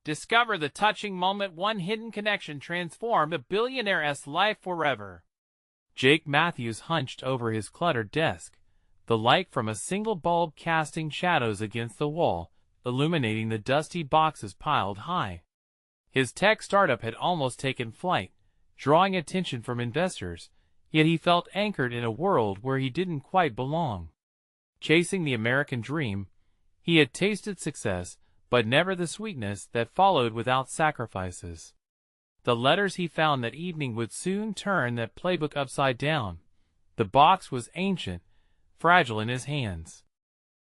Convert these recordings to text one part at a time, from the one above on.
Discover the touching moment one hidden connection transformed a billionaire's life forever. Jake Matthews hunched over his cluttered desk, the light from a single bulb casting shadows against the wall, illuminating the dusty boxes piled high. His tech startup had almost taken flight, drawing attention from investors, yet he felt anchored in a world where he didn't quite belong. Chasing the American dream, he had tasted success, but never the sweetness that followed without sacrifices. The letters he found that evening would soon turn that playbook upside down. The box was ancient, fragile in his hands.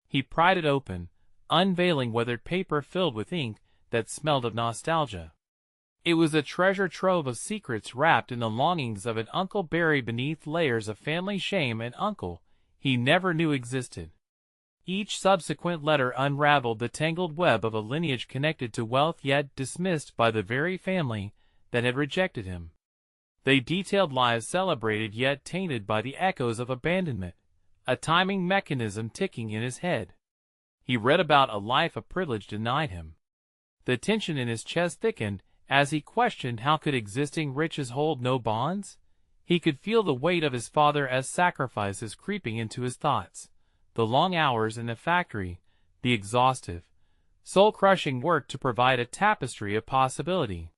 He pried it open, unveiling weathered paper filled with ink that smelled of nostalgia. It was a treasure trove of secrets wrapped in the longings of an uncle buried beneath layers of family shame and uncle he never knew existed. Each subsequent letter unraveled the tangled web of a lineage connected to wealth yet dismissed by the very family that had rejected him. They detailed lives celebrated yet tainted by the echoes of abandonment, a timing mechanism ticking in his head. He read about a life of privilege denied him. The tension in his chest thickened as he questioned how could existing riches hold no bonds? He could feel the weight of his father's sacrifices creeping into his thoughts. The long hours in the factory, the exhaustive, soul-crushing work to provide a tapestry of possibility.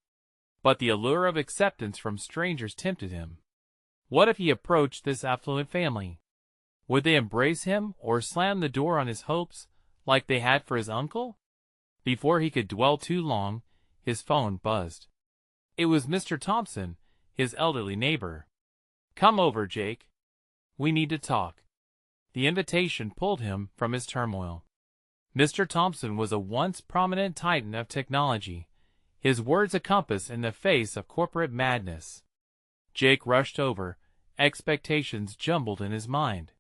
But the allure of acceptance from strangers tempted him. What if he approached this affluent family? Would they embrace him or slam the door on his hopes, like they had for his uncle? Before he could dwell too long, his phone buzzed. It was Mr. Thompson, his elderly neighbor. "Come over, Jake. We need to talk." The invitation pulled him from his turmoil. Mr. Thompson was a once prominent titan of technology, his words a compass in the face of corporate madness. Jake rushed over, expectations jumbled in his mind.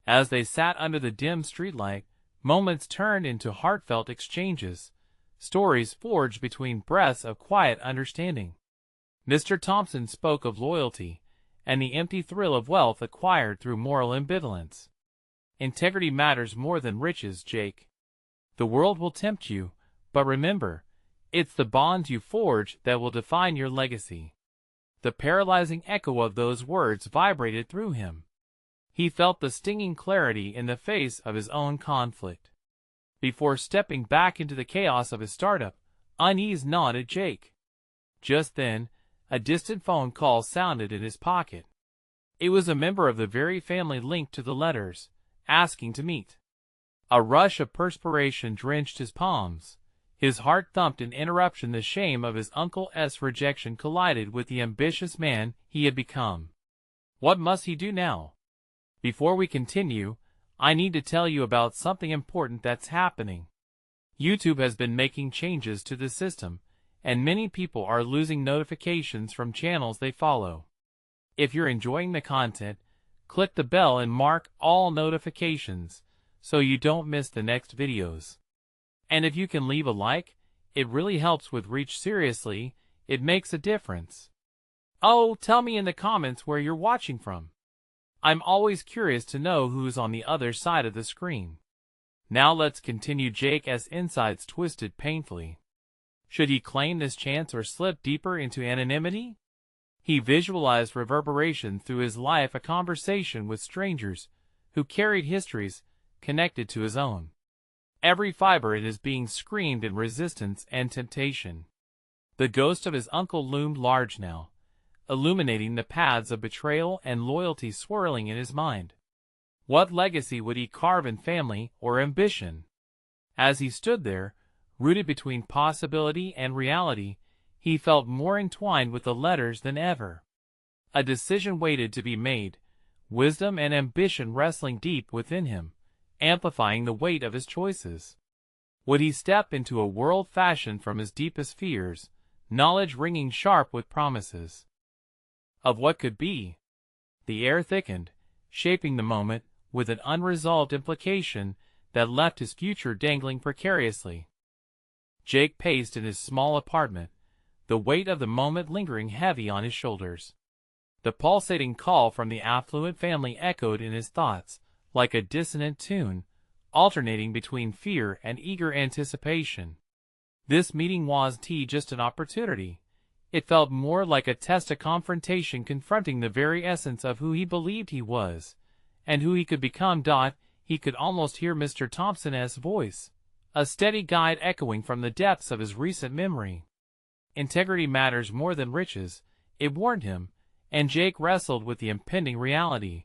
As they sat under the dim streetlight, moments turned into heartfelt exchanges, stories forged between breaths of quiet understanding. Mr. Thompson spoke of loyalty and the empty thrill of wealth acquired through moral ambivalence. "Integrity matters more than riches, Jake. The world will tempt you, but remember, it's the bonds you forge that will define your legacy." The paralyzing echo of those words vibrated through him. He felt the stinging clarity in the face of his own conflict. Before stepping back into the chaos of his startup, unease gnawed at Jake. Just then, a distant phone call sounded in his pocket. It was a member of the very family linked to the letters, asking to meet. A rush of perspiration drenched his palms. His heart thumped in interruption. The shame of his uncle's rejection collided with the ambitious man he had become. What must he do now? Before we continue, I need to tell you about something important that's happening. YouTube has been making changes to the system, and many people are losing notifications from channels they follow. If you're enjoying the content, click the bell and mark all notifications so you don't miss the next videos. And if you can leave a like, it really helps with reach. Seriously, it makes a difference. Oh, tell me in the comments where you're watching from. I'm always curious to know who's on the other side of the screen. Now let's continue. Jake's insides twisted painfully. Should he claim this chance or slip deeper into anonymity? He visualized reverberation through his life, a conversation with strangers who carried histories connected to his own. Every fiber in his being screamed in resistance and temptation. The ghost of his uncle loomed large now, illuminating the paths of betrayal and loyalty swirling in his mind. What legacy would he carve in family or ambition? As he stood there, rooted between possibility and reality, he felt more entwined with the letters than ever. A decision waited to be made, wisdom and ambition wrestling deep within him, amplifying the weight of his choices. Would he step into a world fashioned from his deepest fears, knowledge ringing sharp with promises of what could be? The air thickened, shaping the moment with an unresolved implication that left his future dangling precariously. Jake paced in his small apartment, the weight of the moment lingering heavy on his shoulders. The pulsating call from the affluent family echoed in his thoughts like a dissonant tune, alternating between fear and eager anticipation. This meeting wasn't just an opportunity. It felt more like a test, a confrontation confronting the very essence of who he believed he was, and who he could become. He could almost hear Mr. Thompson's voice, a steady guide echoing from the depths of his recent memory. Integrity matters more than riches, it warned him, and Jake wrestled with the impending reality.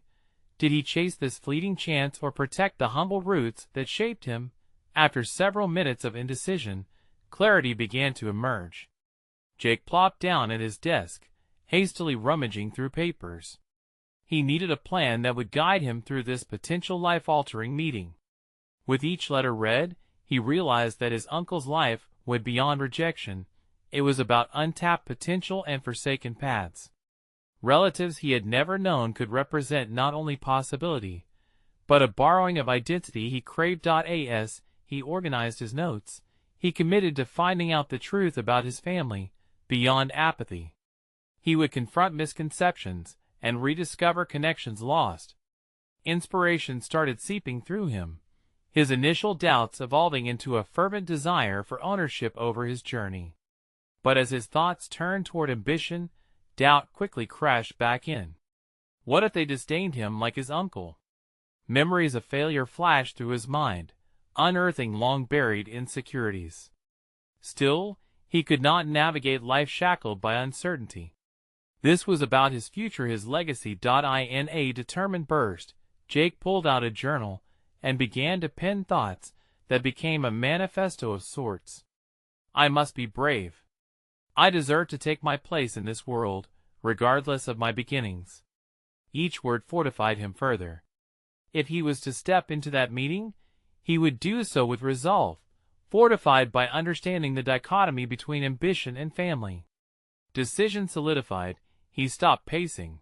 Did he chase this fleeting chance or protect the humble roots that shaped him? After several minutes of indecision, clarity began to emerge. Jake plopped down at his desk, hastily rummaging through papers. He needed a plan that would guide him through this potential life-altering meeting. With each letter read, he realized that his uncle's life went beyond rejection. It was about untapped potential and forsaken paths. Relatives he had never known could represent not only possibility, but a borrowing of identity he craved. As he organized his notes, he committed to finding out the truth about his family, beyond apathy. He would confront misconceptions and rediscover connections lost. Inspiration started seeping through him, his initial doubts evolving into a fervent desire for ownership over his journey. But as his thoughts turned toward ambition, doubt quickly crashed back in. What if they disdained him like his uncle? Memories of failure flashed through his mind, unearthing long-buried insecurities. Still, he could not navigate life shackled by uncertainty. This was about his future, his legacy. In a determined burst, Jake pulled out a journal and began to pen thoughts that became a manifesto of sorts. I must be brave. I deserve to take my place in this world, regardless of my beginnings. Each word fortified him further. If he was to step into that meeting, he would do so with resolve, fortified by understanding the dichotomy between ambition and family. Decision solidified, he stopped pacing.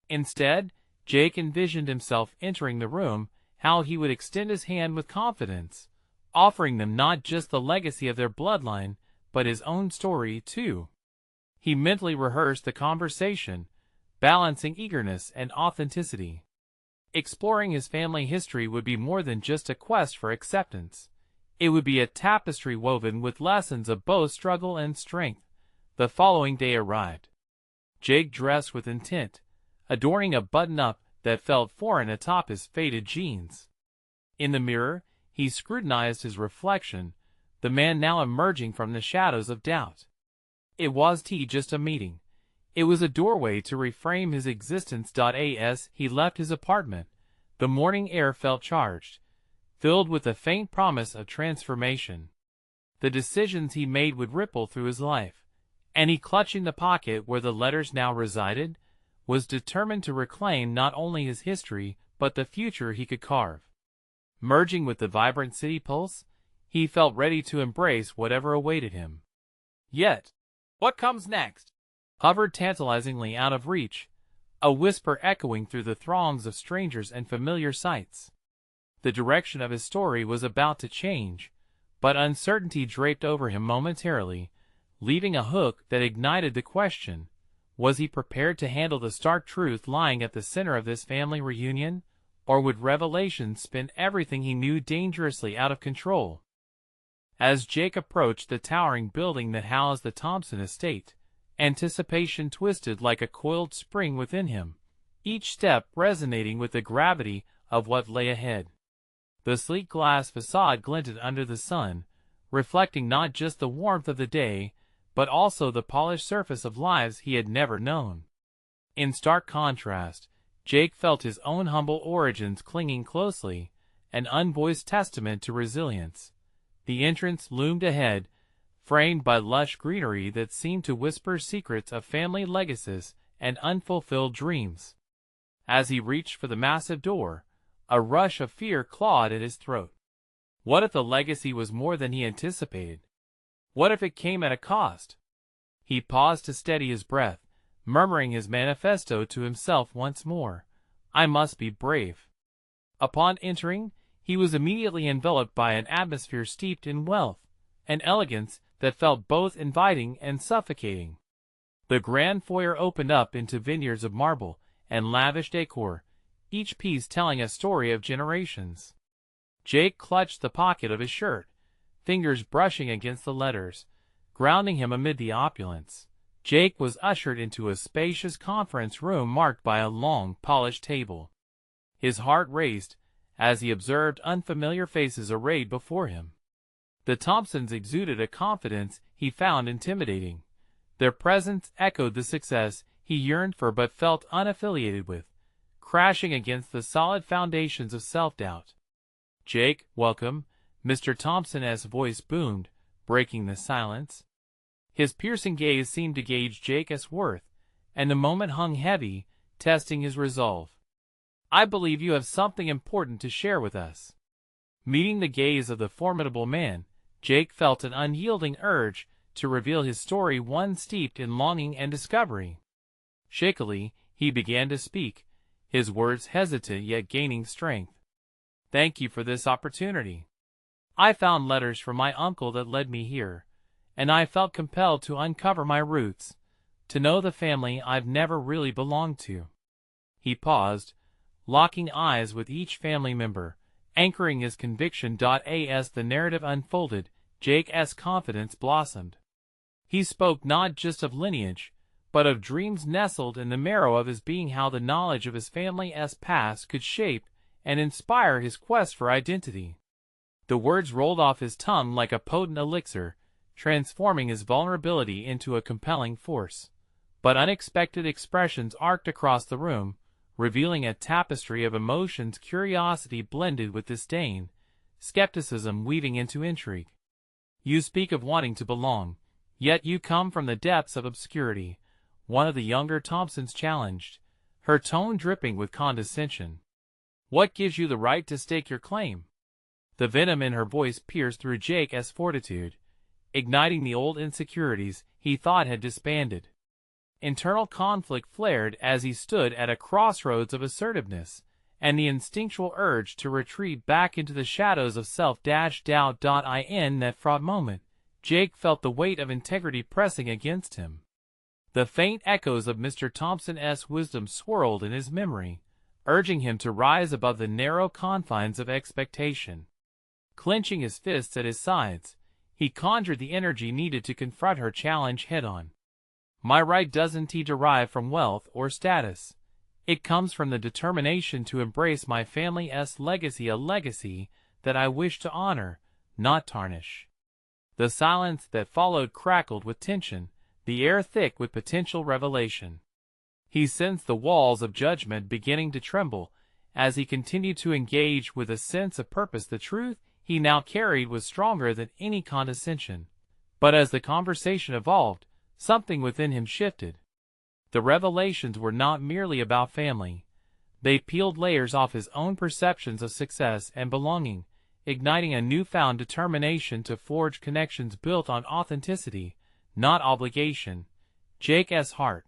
Instead, Jake envisioned himself entering the room, how he would extend his hand with confidence, offering them not just the legacy of their bloodline, but his own story too. He mentally rehearsed the conversation, balancing eagerness and authenticity. Exploring his family history would be more than just a quest for acceptance. It would be a tapestry woven with lessons of both struggle and strength. The following day arrived. Jake dressed with intent, adorning a button-up that felt foreign atop his faded jeans. In the mirror, he scrutinized his reflection, the man now emerging from the shadows of doubt. It wasn't just a meeting. It was a doorway to reframe his existence. As he left his apartment, the morning air felt charged, filled with the faint promise of transformation. The decisions he made would ripple through his life, and he, clutching the pocket where the letters now resided, was determined to reclaim not only his history but the future he could carve. Merging with the vibrant city pulse, he felt ready to embrace whatever awaited him. Yet, what comes next hovered tantalizingly out of reach, a whisper echoing through the throngs of strangers and familiar sights. The direction of his story was about to change, but uncertainty draped over him momentarily, leaving a hook that ignited the question: was he prepared to handle the stark truth lying at the center of this family reunion, or would revelation spin everything he knew dangerously out of control? As Jake approached the towering building that housed the Thompson estate, anticipation twisted like a coiled spring within him, each step resonating with the gravity of what lay ahead. The sleek glass facade glinted under the sun, reflecting not just the warmth of the day, but also the polished surface of lives he had never known. In stark contrast, Jake felt his own humble origins clinging closely, an unvoiced testament to resilience. The entrance loomed ahead, framed by lush greenery that seemed to whisper secrets of family legacies and unfulfilled dreams. As he reached for the massive door, a rush of fear clawed at his throat. What if the legacy was more than he anticipated? What if it came at a cost? He paused to steady his breath, murmuring his manifesto to himself once more. I must be brave. Upon entering, he was immediately enveloped by an atmosphere steeped in wealth and elegance that felt both inviting and suffocating. The grand foyer opened up into vineyards of marble and lavish decor, each piece telling a story of generations. Jake clutched the pocket of his shirt, fingers brushing against the letters, grounding him amid the opulence. Jake was ushered into a spacious conference room marked by a long, polished table. His heart raced as he observed unfamiliar faces arrayed before him. The Thompsons exuded a confidence he found intimidating. Their presence echoed the success he yearned for but felt unaffiliated with, crashing against the solid foundations of self-doubt. "Jake, welcome," Mr. Thompson's voice boomed, breaking the silence. His piercing gaze seemed to gauge Jake's worth, and the moment hung heavy, testing his resolve. "I believe you have something important to share with us." Meeting the gaze of the formidable man, Jake felt an unyielding urge to reveal his story, one steeped in longing and discovery. Shakily, he began to speak, his words hesitant yet gaining strength. "Thank you for this opportunity. I found letters from my uncle that led me here, and I felt compelled to uncover my roots, to know the family I've never really belonged to." He paused, locking eyes with each family member, anchoring his conviction. As the narrative unfolded, Jake's confidence blossomed. He spoke not just of lineage, but of dreams nestled in the marrow of his being, how the knowledge of his family's past could shape and inspire his quest for identity. The words rolled off his tongue like a potent elixir, transforming his vulnerability into a compelling force. But unexpected expressions arced across the room, revealing a tapestry of emotions, curiosity blended with disdain, skepticism weaving into intrigue. "You speak of wanting to belong, yet you come from the depths of obscurity," one of the younger Thompsons challenged, her tone dripping with condescension. "What gives you the right to stake your claim?" The venom in her voice pierced through Jake's fortitude, igniting the old insecurities he thought had disbanded. Internal conflict flared as he stood at a crossroads of assertiveness and the instinctual urge to retreat back into the shadows of self-doubt. In that fraught moment, Jake felt the weight of integrity pressing against him. The faint echoes of Mr. Thompson's wisdom swirled in his memory, urging him to rise above the narrow confines of expectation. Clenching his fists at his sides, he conjured the energy needed to confront her challenge head-on. "My right doesn't derive from wealth or status. It comes from the determination to embrace my family's legacy, a legacy that I wish to honor, not tarnish." The silence that followed crackled with tension, the air thick with potential revelation. He sensed the walls of judgment beginning to tremble as he continued to engage with a sense of purpose. The truth he now carried was stronger than any condescension. But as the conversation evolved, something within him shifted. The revelations were not merely about family. They peeled layers off his own perceptions of success and belonging, igniting a newfound determination to forge connections built on authenticity, not obligation. Jake's heart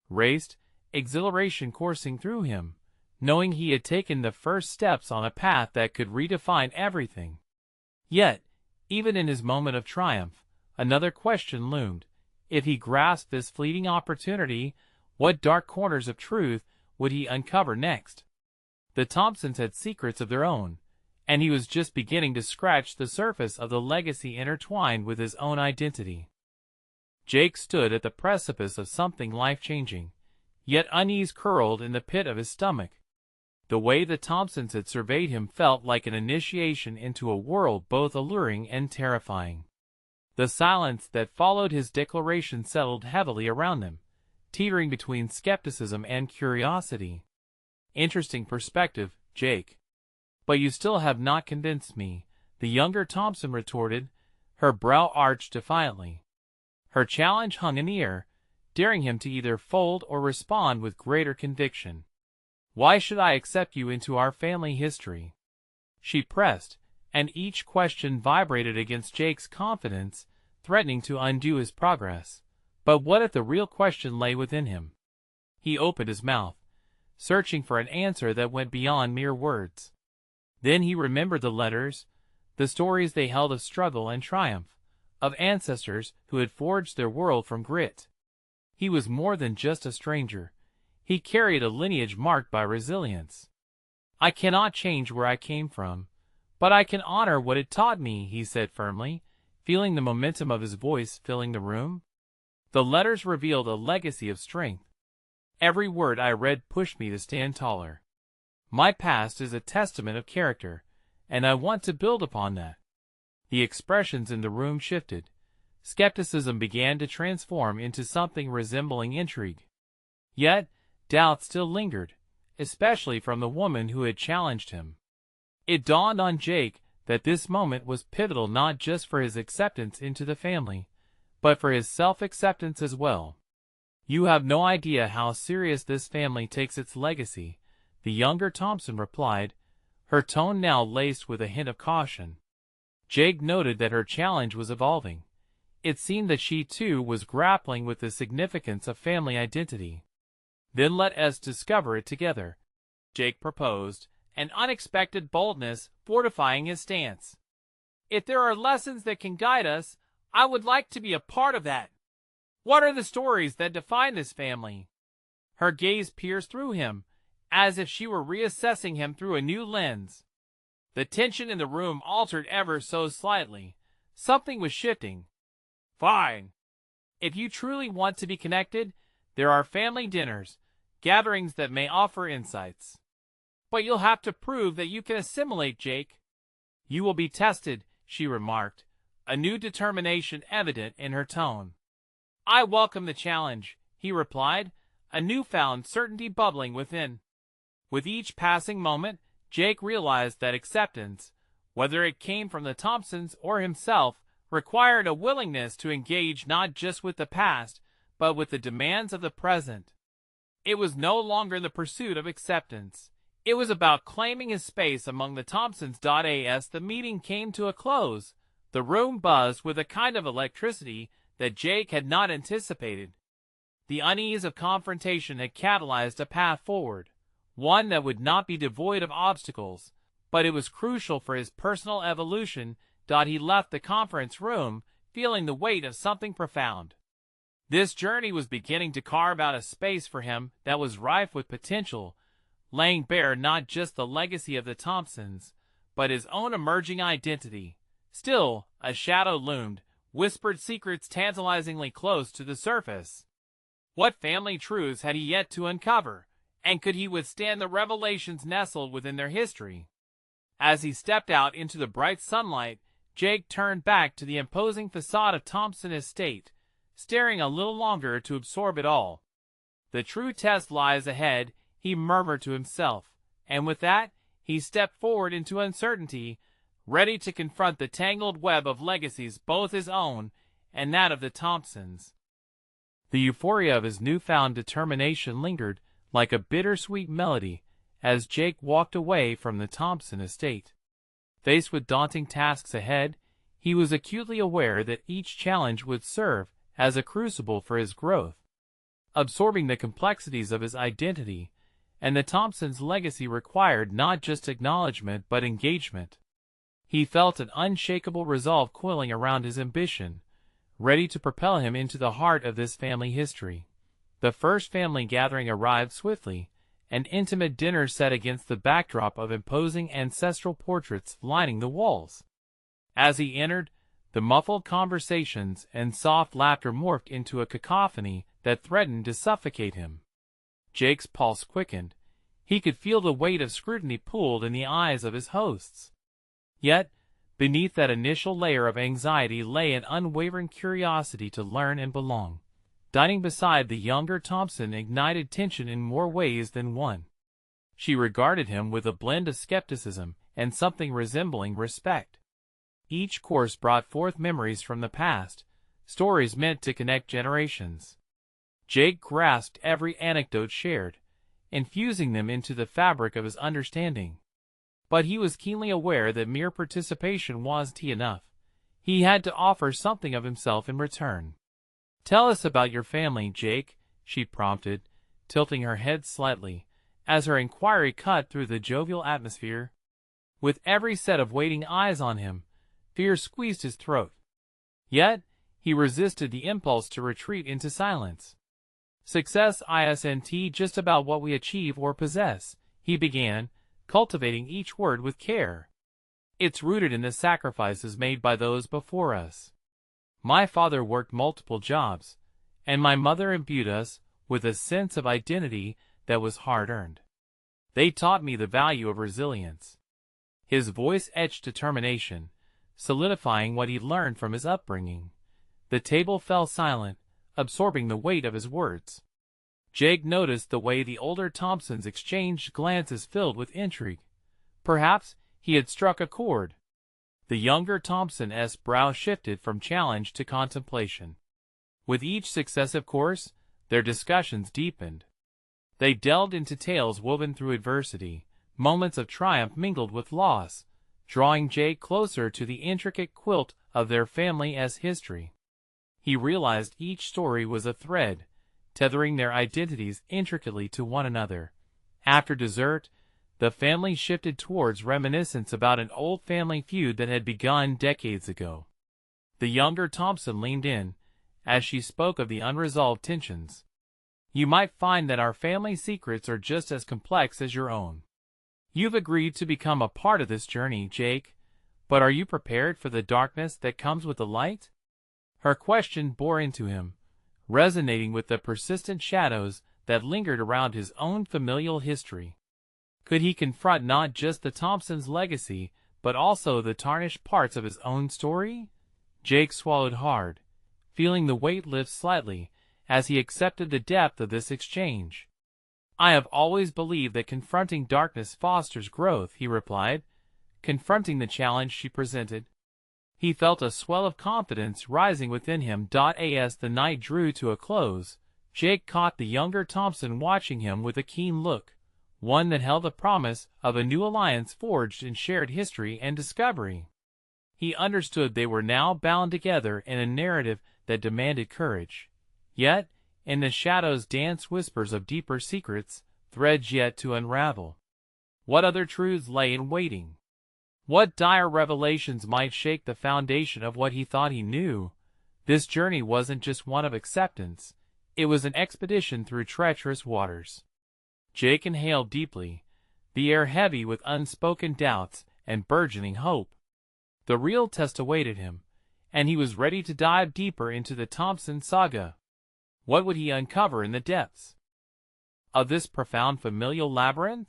raced, exhilaration coursing through him, knowing he had taken the first steps on a path that could redefine everything. Yet, even in his moment of triumph, another question loomed. If he grasped this fleeting opportunity, what dark corners of truth would he uncover next? The Thompsons had secrets of their own, and he was just beginning to scratch the surface of the legacy intertwined with his own identity. Jake stood at the precipice of something life-changing, yet unease curled in the pit of his stomach. The way the Thompsons had surveyed him felt like an initiation into a world both alluring and terrifying. The silence that followed his declaration settled heavily around them, teetering between skepticism and curiosity. "Interesting perspective, Jake. But you still have not convinced me," the younger Thompson retorted, her brow arched defiantly. Her challenge hung in the air, daring him to either fold or respond with greater conviction. "Why should I accept you into our family history?" she pressed, and each question vibrated against Jake's confidence, threatening to undo his progress. But what if the real question lay within him? He opened his mouth, searching for an answer that went beyond mere words. Then he remembered the letters, the stories they held of struggle and triumph, of ancestors who had forged their world from grit. He was more than just a stranger. He carried a lineage marked by resilience. "I cannot change where I came from, But I can honor what it taught me, he said firmly, feeling the momentum of his voice filling the room. The letters revealed a legacy of strength. Every word I read pushed me to stand taller. My past is a testament of character, and I want to build upon that. The expressions in the room shifted. Skepticism began to transform into something resembling intrigue. Yet, doubt still lingered, especially from the woman who had challenged him. It dawned on Jake that this moment was pivotal not just for his acceptance into the family, but for his self-acceptance as well. You have no idea how serious this family takes its legacy, the younger Thompson replied, her tone now laced with a hint of caution. Jake noted that her challenge was evolving. It seemed that she too was grappling with the significance of family identity. Then let us discover it together, Jake proposed, an unexpected boldness fortifying his stance. If there are lessons that can guide us, I would like to be a part of that. What are the stories that define this family? Her gaze pierced through him, as if she were reassessing him through a new lens. The tension in the room altered ever so slightly. Something was shifting. Fine. If you truly want to be connected, there are family dinners, gatherings that may offer insights. But you'll have to prove that you can assimilate, Jake. You will be tested, she remarked, a new determination evident in her tone. I welcome the challenge, he replied, a newfound certainty bubbling within. With each passing moment, Jake realized that acceptance, whether it came from the Thompsons or himself, required a willingness to engage not just with the past, but with the demands of the present. It was no longer the pursuit of acceptance. It was about claiming his space among the Thompsons. As the meeting came to a close, the room buzzed with a kind of electricity that Jake had not anticipated. The unease of confrontation had catalyzed a path forward, one that would not be devoid of obstacles, but it was crucial for his personal evolution. He left the conference room feeling the weight of something profound. This journey was beginning to carve out a space for him that was rife with potential, laying bare not just the legacy of the Thompsons, but his own emerging identity. Still, a shadow loomed, whispered secrets tantalizingly close to the surface. What family truths had he yet to uncover, and could he withstand the revelations nestled within their history? As he stepped out into the bright sunlight, Jake turned back to the imposing facade of Thompson Estate, staring a little longer to absorb it all. The true test lies ahead, he murmured to himself, and with that, he stepped forward into uncertainty, ready to confront the tangled web of legacies, both his own and that of the Thompsons. The euphoria of his newfound determination lingered like a bittersweet melody as Jake walked away from the Thompson estate. Faced with daunting tasks ahead, he was acutely aware that each challenge would serve as a crucible for his growth. Absorbing the complexities of his identity and the Thompsons' legacy required not just acknowledgement but engagement. He felt an unshakable resolve coiling around his ambition, ready to propel him into the heart of this family history. The first family gathering arrived swiftly, an intimate dinner set against the backdrop of imposing ancestral portraits lining the walls. As he entered, the muffled conversations and soft laughter morphed into a cacophony that threatened to suffocate him. Jake's pulse quickened. He could feel the weight of scrutiny pooled in the eyes of his hosts. Yet, beneath that initial layer of anxiety lay an unwavering curiosity to learn and belong. Dining beside the younger Thompson ignited tension in more ways than one. She regarded him with a blend of skepticism and something resembling respect. Each course brought forth memories from the past, stories meant to connect generations. Jake grasped every anecdote shared, infusing them into the fabric of his understanding. But he was keenly aware that mere participation wasn't enough. He had to offer something of himself in return. "Tell us about your family, Jake," she prompted, tilting her head slightly, as her inquiry cut through the jovial atmosphere. With every set of waiting eyes on him, fear squeezed his throat. Yet, he resisted the impulse to retreat into silence. "Success isn't just about what we achieve or possess," he began, cultivating each word with care. It's rooted in the sacrifices made by those before us. My father worked multiple jobs, and my mother imbued us with a sense of identity that was hard-earned. They taught me the value of resilience. His voice etched determination, solidifying what he'd learned from his upbringing. The table fell silent, absorbing the weight of his words. Jake noticed the way the older Thompsons exchanged glances filled with intrigue. Perhaps he had struck a chord. The younger Thompson's brow shifted from challenge to contemplation. With each successive course, their discussions deepened. They delved into tales woven through adversity, moments of triumph mingled with loss, drawing Jake closer to the intricate quilt of their family's history. He realized each story was a thread, tethering their identities intricately to one another. After dessert, the family shifted towards reminiscence about an old family feud that had begun decades ago. The younger Thompson leaned in, as she spoke of the unresolved tensions. You might find that our family secrets are just as complex as your own. You've agreed to become a part of this journey, Jake, but are you prepared for the darkness that comes with the light? Her question bore into him, resonating with the persistent shadows that lingered around his own familial history. Could he confront not just the Thompsons' legacy, but also the tarnished parts of his own story? Jake swallowed hard, feeling the weight lift slightly as he accepted the depth of this exchange. I have always believed that confronting darkness fosters growth, he replied, confronting the challenge she presented. He felt a swell of confidence rising within him. As the night drew to a close, Jake caught the younger Thompson watching him with a keen look, one that held the promise of a new alliance forged in shared history and discovery. He understood they were now bound together in a narrative that demanded courage. Yet, in the shadows danced whispers of deeper secrets, threads yet to unravel. What other truths lay in waiting? What dire revelations might shake the foundation of what he thought he knew? This journey wasn't just one of acceptance, it was an expedition through treacherous waters. Jake inhaled deeply, the air heavy with unspoken doubts and burgeoning hope. The real test awaited him, and he was ready to dive deeper into the Thompson saga. What would he uncover in the depths of this profound familial labyrinth?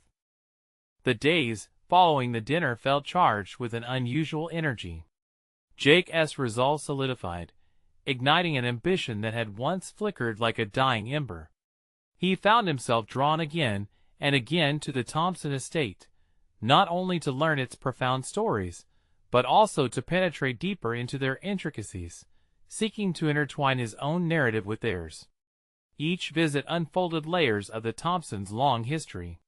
The days following the dinner felt charged with an unusual energy. Jake's resolve solidified, igniting an ambition that had once flickered like a dying ember. He found himself drawn again and again to the Thompson estate, not only to learn its profound stories, but also to penetrate deeper into their intricacies, seeking to intertwine his own narrative with theirs. Each visit unfolded layers of the Thompsons' long history.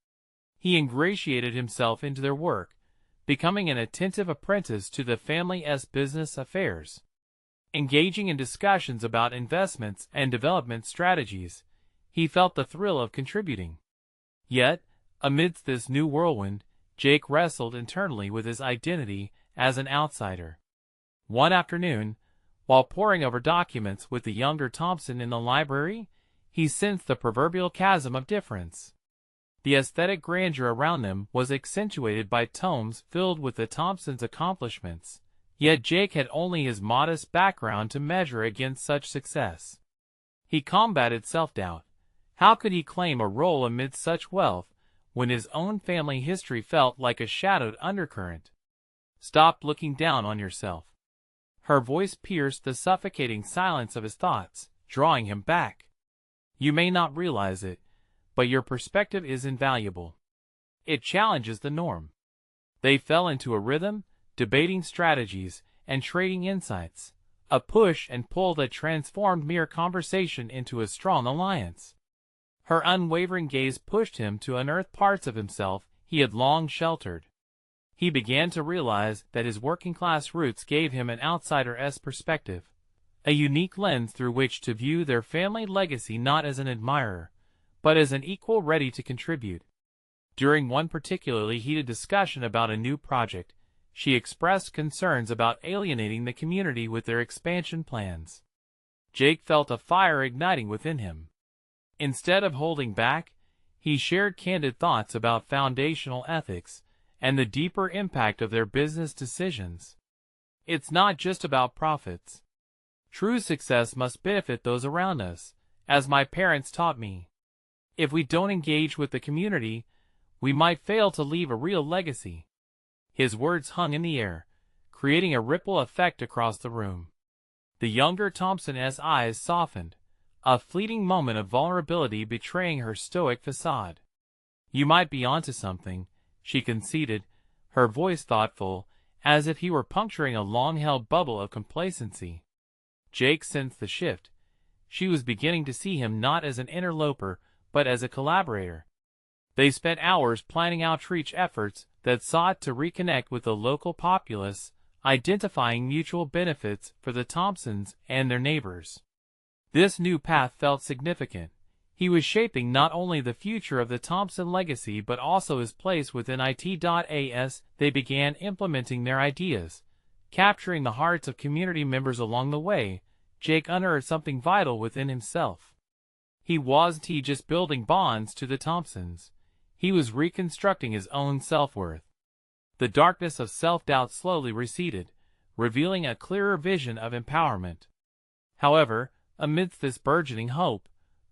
He ingratiated himself into their work, becoming an attentive apprentice to the family's business affairs. Engaging in discussions about investments and development strategies, he felt the thrill of contributing. Yet, amidst this new whirlwind, Jake wrestled internally with his identity as an outsider. One afternoon, while poring over documents with the younger Thompson in the library, he sensed the proverbial chasm of difference. The aesthetic grandeur around them was accentuated by tomes filled with the Thompsons' accomplishments, yet Jake had only his modest background to measure against such success. He combated self-doubt. How could he claim a role amid such wealth, when his own family history felt like a shadowed undercurrent? Stop looking down on yourself. Her voice pierced the suffocating silence of his thoughts, drawing him back. You may not realize it, but your perspective is invaluable. It challenges the norm. They fell into a rhythm, debating strategies and trading insights, a push and pull that transformed mere conversation into a strong alliance. Her unwavering gaze pushed him to unearth parts of himself he had long sheltered. He began to realize that his working-class roots gave him an outsider's perspective, a unique lens through which to view their family legacy not as an admirer, but as an equal ready to contribute. During one particularly heated discussion about a new project, she expressed concerns about alienating the community with their expansion plans. Jake felt a fire igniting within him. Instead of holding back, he shared candid thoughts about foundational ethics and the deeper impact of their business decisions. It's not just about profits. True success must benefit those around us, as my parents taught me. If we don't engage with the community, we might fail to leave a real legacy. His words hung in the air, creating a ripple effect across the room. The younger Thompson's eyes softened, a fleeting moment of vulnerability betraying her stoic facade. "You might be onto something," she conceded, her voice thoughtful, as if he were puncturing a long-held bubble of complacency. Jake sensed the shift. She was beginning to see him not as an interloper, but as a collaborator. They spent hours planning outreach efforts that sought to reconnect with the local populace, identifying mutual benefits for the Thompsons and their neighbors. This new path felt significant. He was shaping not only the future of the Thompson legacy but also his place within it. As they began implementing their ideas, capturing the hearts of community members along the way, Jake unearthed something vital within himself. He wasn't just building bonds to the Thompsons. He was reconstructing his own self-worth. The darkness of self-doubt slowly receded, revealing a clearer vision of empowerment. However, amidst this burgeoning hope,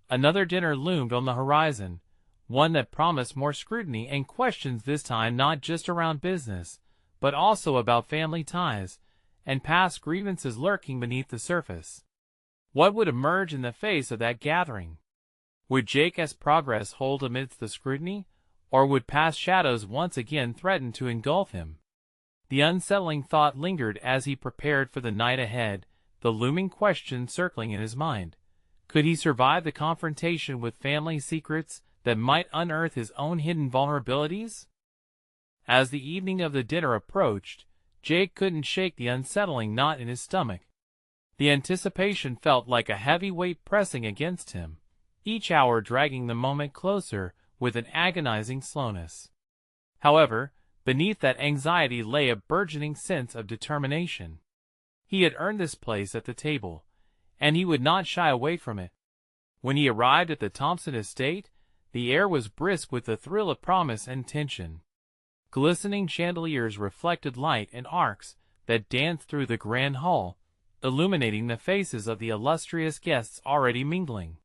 another dinner loomed on the horizon, one that promised more scrutiny and questions, this time not just around business, but also about family ties and past grievances lurking beneath the surface. What would emerge in the face of that gathering? Would Jake's progress hold amidst the scrutiny, or would past shadows once again threaten to engulf him? The unsettling thought lingered as he prepared for the night ahead, the looming question circling in his mind. Could he survive the confrontation with family secrets that might unearth his own hidden vulnerabilities? As the evening of the dinner approached, Jake couldn't shake the unsettling knot in his stomach. The anticipation felt like a heavy weight pressing against him, each hour dragging the moment closer with an agonizing slowness. However, beneath that anxiety lay a burgeoning sense of determination. He had earned this place at the table, and he would not shy away from it. When he arrived at the Thompson estate, the air was brisk with the thrill of promise and tension. Glistening chandeliers reflected light and arcs that danced through the grand hall, illuminating the faces of the illustrious guests already mingling.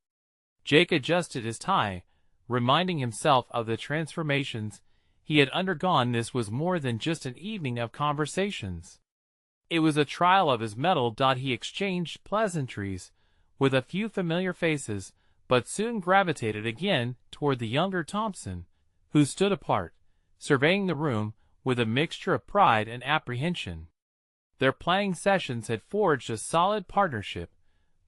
Jake adjusted his tie, reminding himself of the transformations he had undergone. This was more than just an evening of conversations. It was a trial of his mettle. He exchanged pleasantries with a few familiar faces, but soon gravitated again toward the younger Thompson, who stood apart, surveying the room with a mixture of pride and apprehension. Their planning sessions had forged a solid partnership,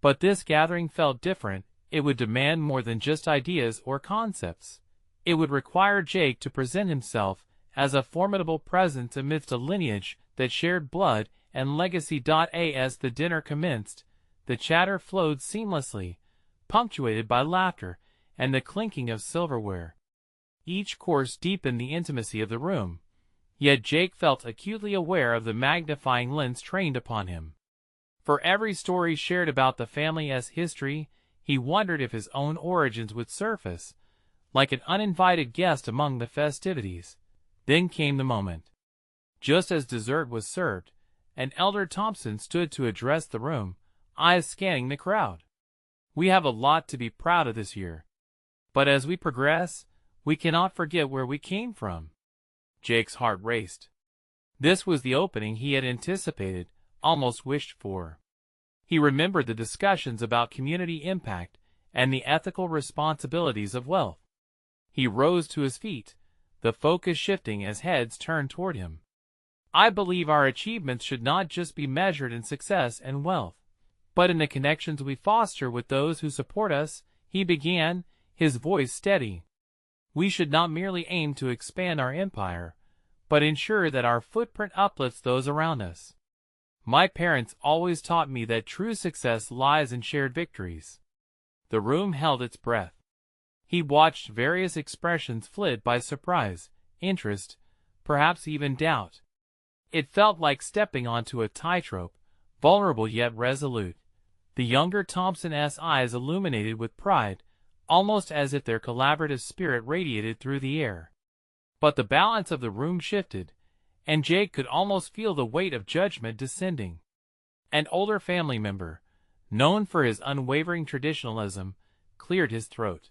but this gathering felt different. It would demand more than just ideas or concepts. It would require Jake to present himself as a formidable presence amidst a lineage that shared blood and legacy. As the dinner commenced, the chatter flowed seamlessly, punctuated by laughter and the clinking of silverware. Each course deepened the intimacy of the room, yet Jake felt acutely aware of the magnifying lens trained upon him. For every story shared about the family's history, he wondered if his own origins would surface, like an uninvited guest among the festivities. Then came the moment. Just as dessert was served, an elder Thompson stood to address the room, eyes scanning the crowd. "We have a lot to be proud of this year. But as we progress, we cannot forget where we came from." Jake's heart raced. This was the opening he had anticipated, almost wished for. He remembered the discussions about community impact and the ethical responsibilities of wealth. He rose to his feet, the focus shifting as heads turned toward him. "I believe our achievements should not just be measured in success and wealth, but in the connections we foster with those who support us," he began, his voice steady. "We should not merely aim to expand our empire, but ensure that our footprint uplifts those around us. My parents always taught me that true success lies in shared victories." The room held its breath. He watched various expressions flit by: surprise, interest, perhaps even doubt. It felt like stepping onto a tightrope, vulnerable yet resolute. The younger Thompson's eyes illuminated with pride, almost as if their collaborative spirit radiated through the air. But the balance of the room shifted, and Jake could almost feel the weight of judgment descending. An older family member, known for his unwavering traditionalism, cleared his throat.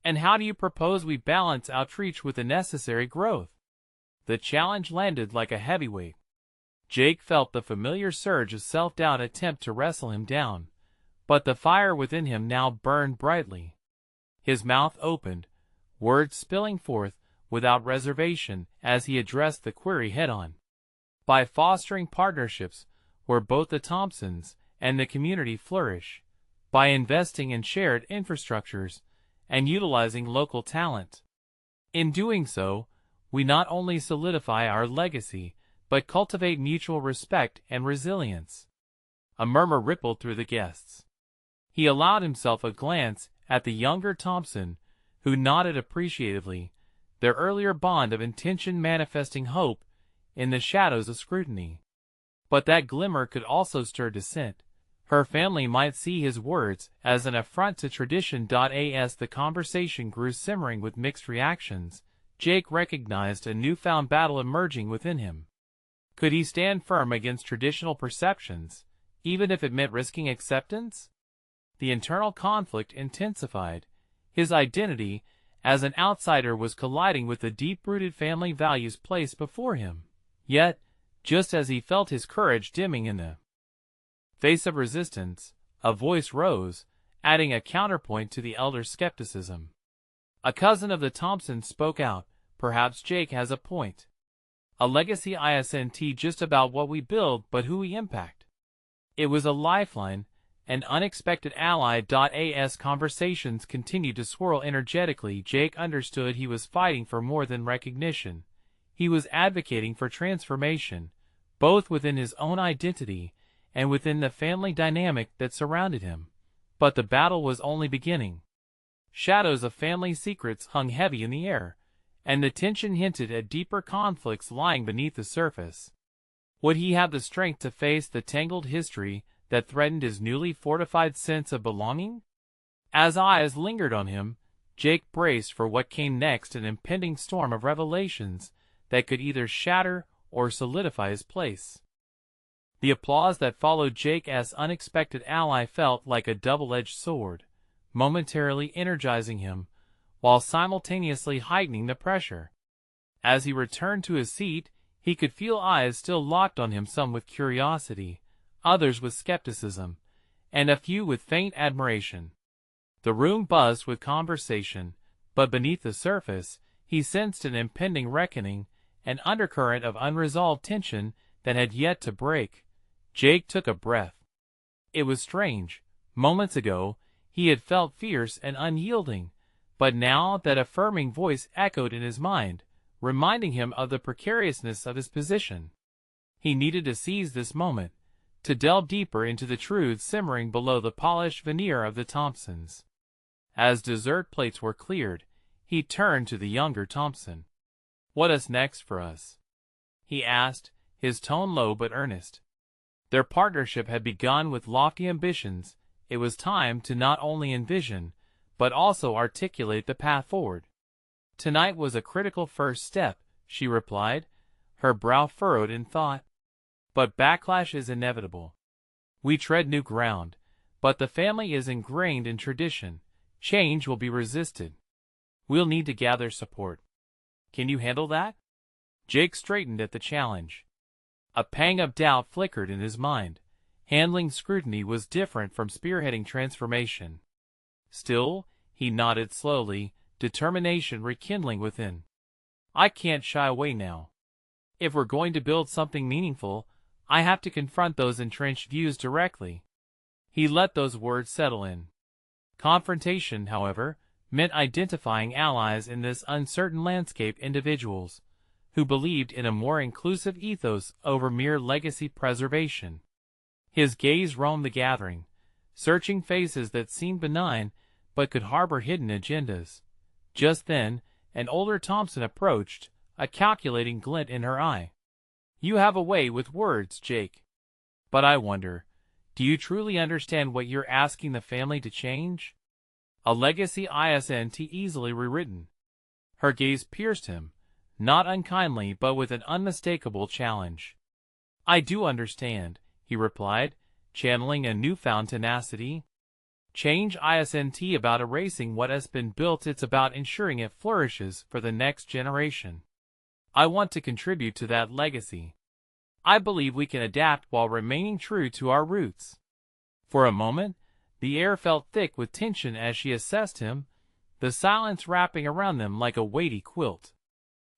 "And how do you propose we balance outreach with the necessary growth?" The challenge landed like a heavyweight. Jake felt the familiar surge of self-doubt attempt to wrestle him down, but the fire within him now burned brightly. His mouth opened, words spilling forth without reservation as he addressed the query head-on. "By fostering partnerships where both the Thompsons and the community flourish, by investing in shared infrastructures and utilizing local talent. In doing so, we not only solidify our legacy, but cultivate mutual respect and resilience." A murmur rippled through the guests. He allowed himself a glance at the younger Thompson, who nodded appreciatively, their earlier bond of intention manifesting hope in the shadows of scrutiny. But that glimmer could also stir dissent. Her family might see his words as an affront to tradition. As the conversation grew simmering with mixed reactions, Jake recognized a newfound battle emerging within him. Could he stand firm against traditional perceptions, even if it meant risking acceptance? The internal conflict intensified. His identity as an outsider was colliding with the deep-rooted family values placed before him. Yet, just as he felt his courage dimming in the face of resistance, a voice rose, adding a counterpoint to the elder's skepticism. A cousin of the Thompsons spoke out. "Perhaps Jake has a point. A legacy isn't just about what we build, but who we impact." It was a lifeline, an unexpected ally. As conversations continued to swirl energetically, Jake understood he was fighting for more than recognition. He was advocating for transformation, both within his own identity and within the family dynamic that surrounded him. But the battle was only beginning. Shadows of family secrets hung heavy in the air, and the tension hinted at deeper conflicts lying beneath the surface. Would he have the strength to face the tangled history that threatened his newly fortified sense of belonging? As eyes lingered on him, Jake braced for what came next, an impending storm of revelations that could either shatter or solidify his place. The applause that followed Jake's unexpected ally felt like a double-edged sword, momentarily energizing him, while simultaneously heightening the pressure. As he returned to his seat, he could feel eyes still locked on him, some with curiosity, others with skepticism, and a few with faint admiration. The room buzzed with conversation, but beneath the surface, he sensed an impending reckoning, an undercurrent of unresolved tension that had yet to break. Jake took a breath. It was strange. Moments ago, he had felt fierce and unyielding, but now that affirming voice echoed in his mind, reminding him of the precariousness of his position. He needed to seize this moment, to delve deeper into the truths simmering below the polished veneer of the Thompsons. As dessert plates were cleared, he turned to the younger Thompson. "What's next for us?" he asked, his tone low but earnest. Their partnership had begun with lofty ambitions. It was time to not only envision, but also articulate the path forward. "Tonight was a critical first step," she replied, her brow furrowed in thought. "But backlash is inevitable. We tread new ground, but the family is ingrained in tradition. Change will be resisted. We'll need to gather support. Can you handle that?" Jake straightened at the challenge. A pang of doubt flickered in his mind. Handling scrutiny was different from spearheading transformation. Still, he nodded slowly, determination rekindling within. "I can't shy away now. If we're going to build something meaningful, I have to confront those entrenched views directly." He let those words settle in. Confrontation, however, meant identifying allies in this uncertain landscape, individuals who believed in a more inclusive ethos over mere legacy preservation. His gaze roamed the gathering, searching faces that seemed benign but could harbor hidden agendas. Just then, an older Thompson approached, a calculating glint in her eye. "You have a way with words, Jake. But I wonder, do you truly understand what you're asking the family to change? A legacy isn't easily rewritten." Her gaze pierced him, not unkindly but with an unmistakable challenge. "I do understand," he replied, channeling a newfound tenacity. "Change isn't about erasing what has been built, it's about ensuring it flourishes for the next generation. I want to contribute to that legacy. I believe we can adapt while remaining true to our roots." For a moment, the air felt thick with tension as she assessed him, the silence wrapping around them like a weighty quilt.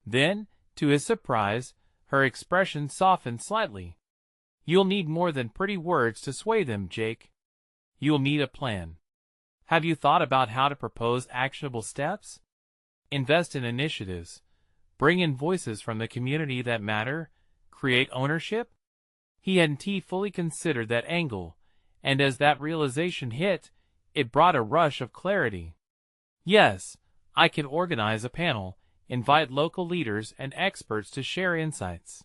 Then, to his surprise, her expression softened slightly. "You'll need more than pretty words to sway them, Jake. You'll need a plan. Have you thought about how to propose actionable steps? Invest in initiatives. Bring in voices from the community that matter. Create ownership?" He hadn't fully considered that angle, and as that realization hit, it brought a rush of clarity. "Yes, I can organize a panel, invite local leaders and experts to share insights.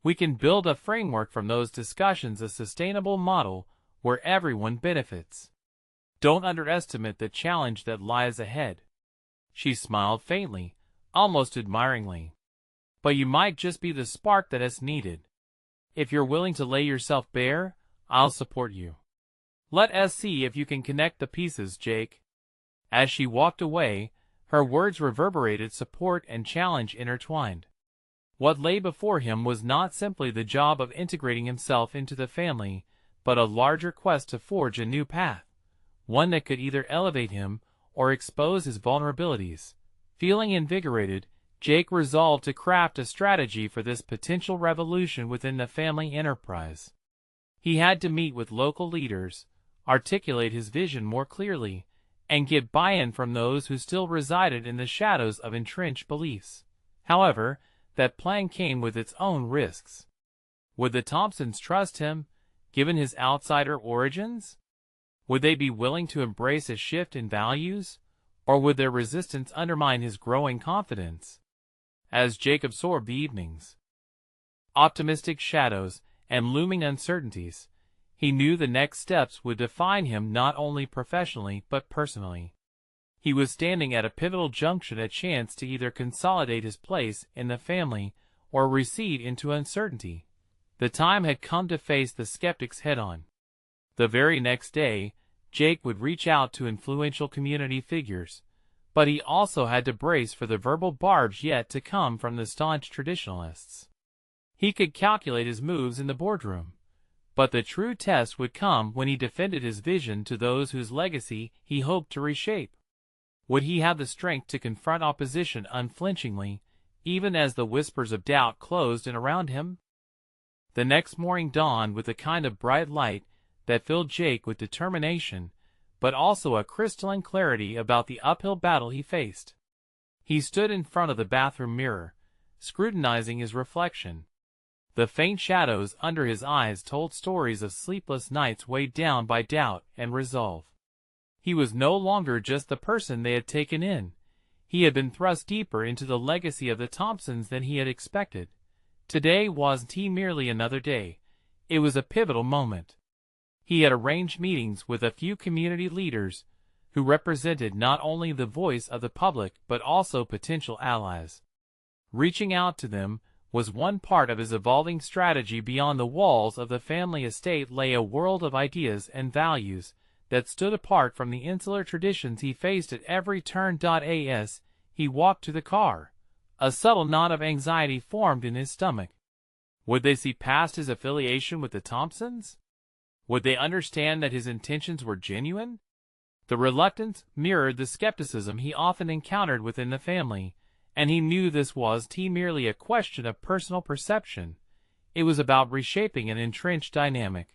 We can build a framework from those discussions, a sustainable model where everyone benefits. Don't underestimate the challenge that lies ahead." She smiled faintly, almost admiringly. "But you might just be the spark that is needed. If you're willing to lay yourself bare, I'll support you. Let us see if you can connect the pieces, Jake." As she walked away, her words reverberated, support and challenge intertwined. What lay before him was not simply the job of integrating himself into the family, but a larger quest to forge a new path, one that could either elevate him or expose his vulnerabilities. Feeling invigorated, Jake resolved to craft a strategy for this potential revolution within the family enterprise. He had to meet with local leaders, articulate his vision more clearly, and get buy-in from those who still resided in the shadows of entrenched beliefs. However, that plan came with its own risks. Would the Thompsons trust him, given his outsider origins? Would they be willing to embrace a shift in values, or would their resistance undermine his growing confidence? As Jake absorbed the evenings, optimistic shadows, and looming uncertainties, he knew the next steps would define him not only professionally but personally. He was standing at a pivotal junction, a chance to either consolidate his place in the family or recede into uncertainty. The time had come to face the skeptics head-on. The very next day, Jake would reach out to influential community figures, but he also had to brace for the verbal barbs yet to come from the staunch traditionalists. He could calculate his moves in the boardroom, but the true test would come when he defended his vision to those whose legacy he hoped to reshape. Would he have the strength to confront opposition unflinchingly, even as the whispers of doubt closed in around him? The next morning dawned with a kind of bright light that filled Jake with determination, but also a crystalline clarity about the uphill battle he faced. He stood in front of the bathroom mirror, scrutinizing his reflection. The faint shadows under his eyes told stories of sleepless nights weighed down by doubt and resolve. He was no longer just the person they had taken in. He had been thrust deeper into the legacy of the Thompsons than he had expected. Today wasn't merely another day. It was a pivotal moment. He had arranged meetings with a few community leaders who represented not only the voice of the public but also potential allies. Reaching out to them was one part of his evolving strategy. Beyond the walls of the family estate lay a world of ideas and values that stood apart from the insular traditions he faced at every turn. As he walked to the car, a subtle knot of anxiety formed in his stomach. Would they see past his affiliation with the Thompsons? Would they understand that his intentions were genuine? The reluctance mirrored the skepticism he often encountered within the family, and he knew this was merely a question of personal perception. It was about reshaping an entrenched dynamic.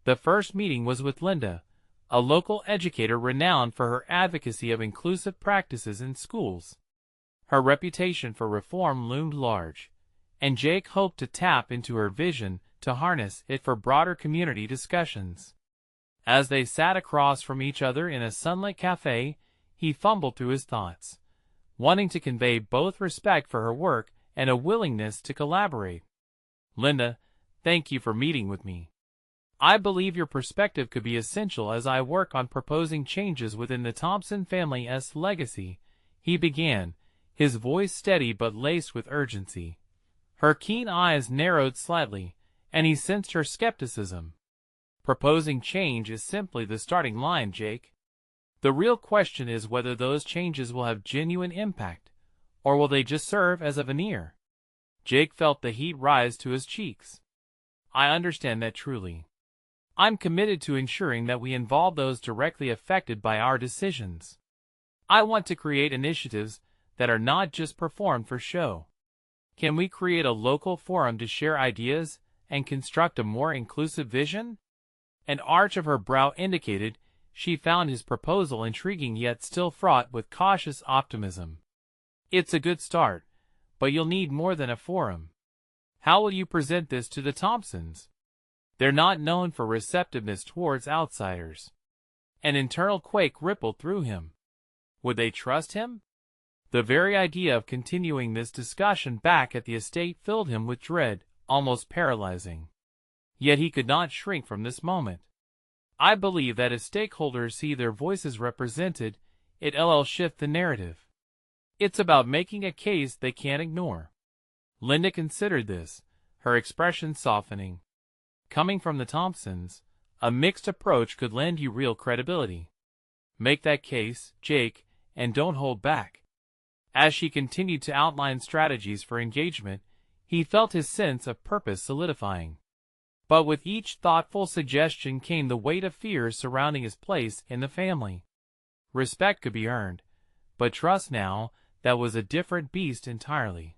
The first meeting was with Linda, a local educator renowned for her advocacy of inclusive practices in schools. Her reputation for reform loomed large, and Jake hoped to tap into her vision to harness it for broader community discussions. As they sat across from each other in a sunlit cafe, he fumbled through his thoughts, wanting to convey both respect for her work and a willingness to collaborate. "Linda, thank you for meeting with me. I believe your perspective could be essential as I work on proposing changes within the Thompson family's legacy," he began, his voice steady but laced with urgency. Her keen eyes narrowed slightly, and he sensed her skepticism. Proposing change is simply the starting line, Jake. The real question is whether those changes will have genuine impact, or will they just serve as a veneer? Jake felt the heat rise to his cheeks. I understand that truly. I'm committed to ensuring that we involve those directly affected by our decisions. I want to create initiatives that are not just performed for show. Can we create a local forum to share ideas and construct a more inclusive vision? An arch of her brow indicated she found his proposal intriguing yet still fraught with cautious optimism. It's a good start, but you'll need more than a forum. How will you present this to the Thompsons? They're not known for receptiveness towards outsiders. An internal quake rippled through him. Would they trust him? The very idea of continuing this discussion back at the estate filled him with dread, almost paralyzing. Yet he could not shrink from this moment. I believe that if stakeholders see their voices represented, it'll shift the narrative. It's about making a case they can't ignore. Linda considered this, her expression softening. Coming from the Thompsons, a mixed approach could lend you real credibility. Make that case, Jake, and don't hold back. As she continued to outline strategies for engagement, he felt his sense of purpose solidifying. But with each thoughtful suggestion came the weight of fears surrounding his place in the family. Respect could be earned, but trust now, that was a different beast entirely.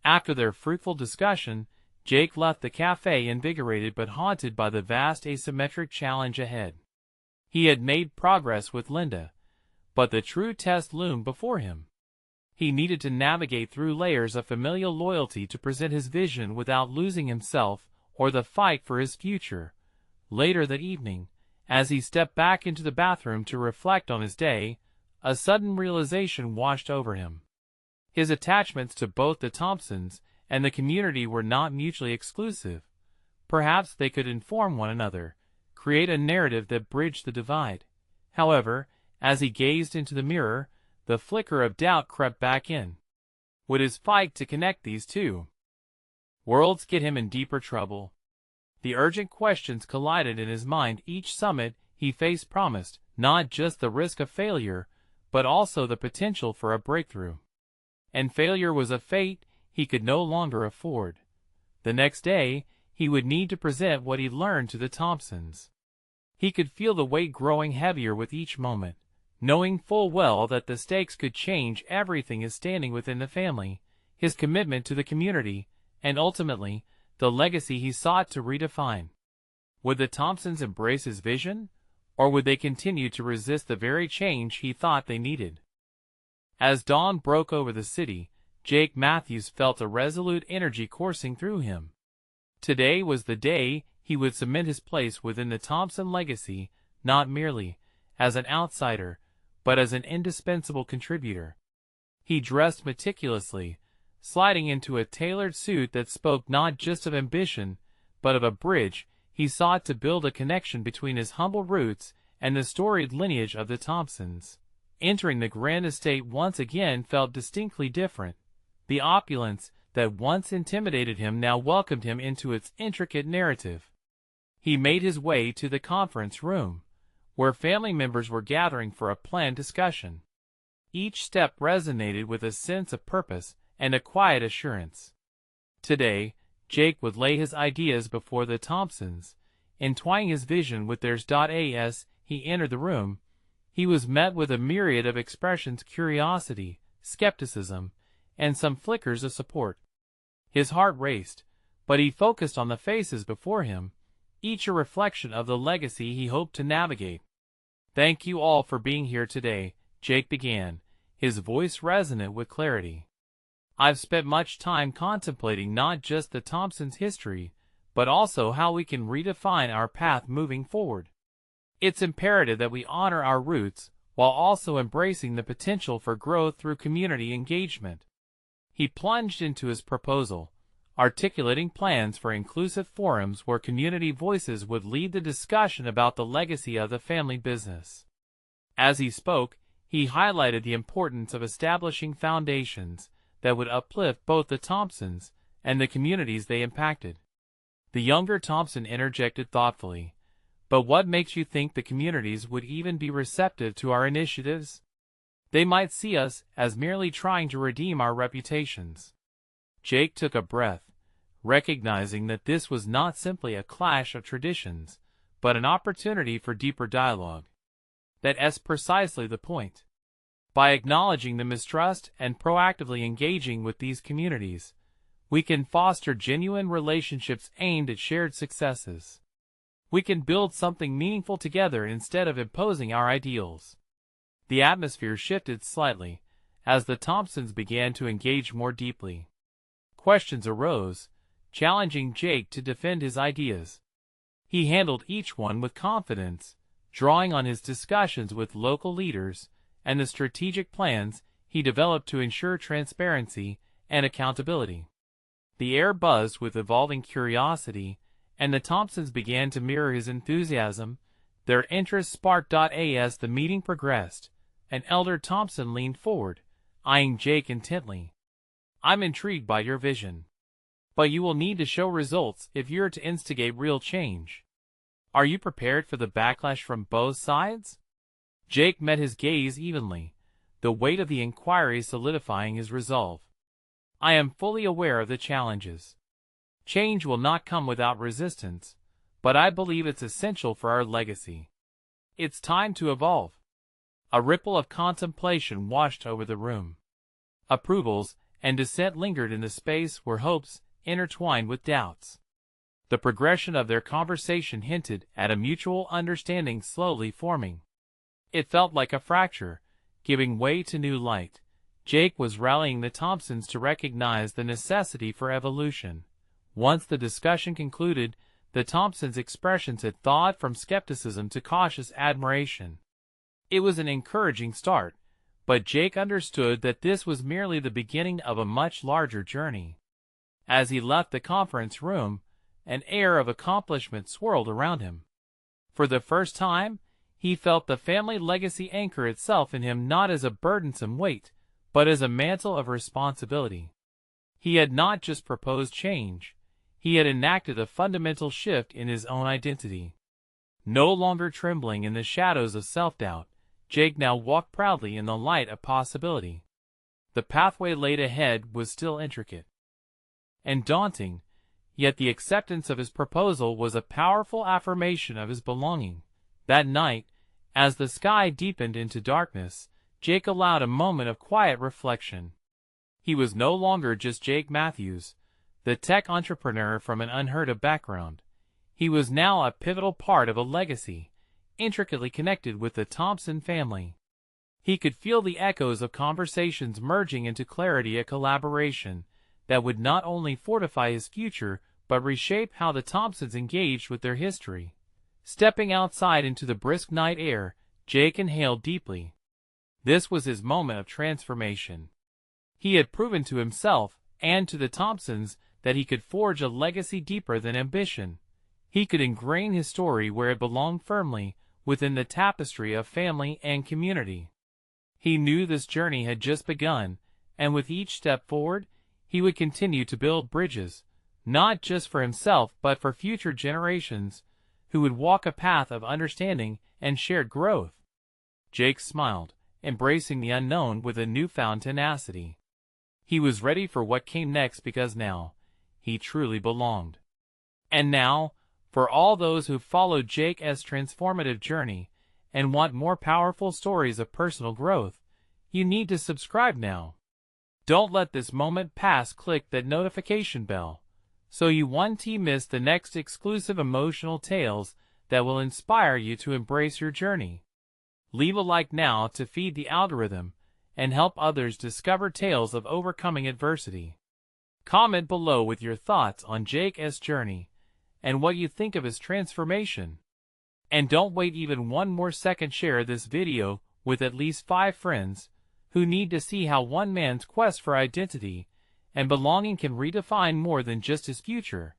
After their fruitful discussion, Jake left the cafe invigorated but haunted by the vast asymmetric challenge ahead. He had made progress with Linda, but the true test loomed before him. He needed to navigate through layers of familial loyalty to present his vision without losing himself or the fight for his future. Later that evening, as he stepped back into the bathroom to reflect on his day, a sudden realization washed over him. His attachments to both the Thompsons and the community were not mutually exclusive. Perhaps they could inform one another, create a narrative that bridged the divide. However, as he gazed into the mirror, the flicker of doubt crept back in. Would his fight to connect these two worlds get him in deeper trouble? The urgent questions collided in his mind. Each summit he faced promised not just the risk of failure, but also the potential for a breakthrough. And failure was a fate he could no longer afford. The next day, he would need to present what he'd learned to the Thompsons. He could feel the weight growing heavier with each moment, knowing full well that the stakes could change everything: his standing within the family, his commitment to the community, and ultimately, the legacy he sought to redefine. Would the Thompsons embrace his vision, or would they continue to resist the very change he thought they needed? As dawn broke over the city, Jake Matthews felt a resolute energy coursing through him. Today was the day he would cement his place within the Thompson legacy, not merely as an outsider, but as an indispensable contributor. He dressed meticulously, sliding into a tailored suit that spoke not just of ambition, but of a bridge he sought to build: a connection between his humble roots and the storied lineage of the Thompsons. Entering the grand estate once again felt distinctly different. The opulence that once intimidated him now welcomed him into its intricate narrative. He made his way to the conference room, where family members were gathering for a planned discussion. Each step resonated with a sense of purpose and a quiet assurance. Today, Jake would lay his ideas before the Thompsons, entwining his vision with theirs. As he entered the room, he was met with a myriad of expressions: curiosity, skepticism, and some flickers of support. His heart raced, but he focused on the faces before him, each a reflection of the legacy he hoped to navigate. "Thank you all for being here today," Jake began, his voice resonant with clarity. "I've spent much time contemplating not just the Thompsons' history, but also how we can redefine our path moving forward. It's imperative that we honor our roots while also embracing the potential for growth through community engagement." He plunged into his proposal, articulating plans for inclusive forums where community voices would lead the discussion about the legacy of the family business. As he spoke, He highlighted the importance of establishing foundations that would uplift both the Thompsons and the communities they impacted. The younger Thompson interjected thoughtfully, "But what makes you think the communities would even be receptive to our initiatives? They might see us as merely trying to redeem our reputations." Jake took a breath, recognizing that this was not simply a clash of traditions, but an opportunity for deeper dialogue. That's precisely the point. By acknowledging the mistrust and proactively engaging with these communities, we can foster genuine relationships aimed at shared successes. We can build something meaningful together instead of imposing our ideals. The atmosphere shifted slightly as the Thompsons began to engage more deeply. Questions arose, challenging Jake to defend his ideas. He handled each one with confidence, drawing on his discussions with local leaders and the strategic plans he developed to ensure transparency and accountability. The air buzzed with evolving curiosity, and the Thompsons began to mirror his enthusiasm. Their interest sparked. As the meeting progressed, an elder Thompson leaned forward, eyeing Jake intently. "I'm intrigued by your vision. But you will need to show results if you're to instigate real change. Are you prepared for the backlash from both sides?" Jake met his gaze evenly, the weight of the inquiry solidifying his resolve. "I am fully aware of the challenges. Change will not come without resistance, but I believe it's essential for our legacy. It's time to evolve." A ripple of contemplation washed over the room. Approvals and dissent lingered in the space where hopes intertwined with doubts. The progression of their conversation hinted at a mutual understanding slowly forming. It felt like a fracture, giving way to new light. Jake was rallying the Thompsons to recognize the necessity for evolution. Once the discussion concluded, the Thompsons' expressions had thawed from skepticism to cautious admiration. It was an encouraging start, but Jake understood that this was merely the beginning of a much larger journey. As he left the conference room, an air of accomplishment swirled around him. For the first time, he felt the family legacy anchor itself in him not as a burdensome weight, but as a mantle of responsibility. He had not just proposed change, he had enacted a fundamental shift in his own identity. No longer trembling in the shadows of self-doubt, Jake now walked proudly in the light of possibility. The pathway laid ahead was still intricate and daunting, yet the acceptance of his proposal was a powerful affirmation of his belonging. That night, as the sky deepened into darkness, Jake allowed a moment of quiet reflection. He was no longer just Jake Matthews, the tech entrepreneur from an unheard-of background. He was now a pivotal part of a legacy, intricately connected with the Thompson family. He could feel the echoes of conversations merging into clarity, a collaboration that would not only fortify his future, but reshape how the Thompsons engaged with their history. Stepping outside into the brisk night air, Jake inhaled deeply. This was his moment of transformation. He had proven to himself, and to the Thompsons, that he could forge a legacy deeper than ambition. He could ingrain his story where it belonged, firmly within the tapestry of family and community. He knew this journey had just begun, and with each step forward, he would continue to build bridges, not just for himself but for future generations, who would walk a path of understanding and shared growth. Jake smiled, embracing the unknown with a newfound tenacity. He was ready for what came next because now, he truly belonged. And now, for all those who followed Jake's transformative journey and want more powerful stories of personal growth, you need to subscribe now. Don't let this moment pass. Click that notification bell, so you won't miss the next exclusive emotional tales that will inspire you to embrace your journey. Leave a like now to feed the algorithm and help others discover tales of overcoming adversity. Comment below with your thoughts on Jake's journey and what you think of his transformation. And don't wait even one more second. Share this video with at least 5 friends who need to see how one man's quest for identity and belonging can redefine more than just his future,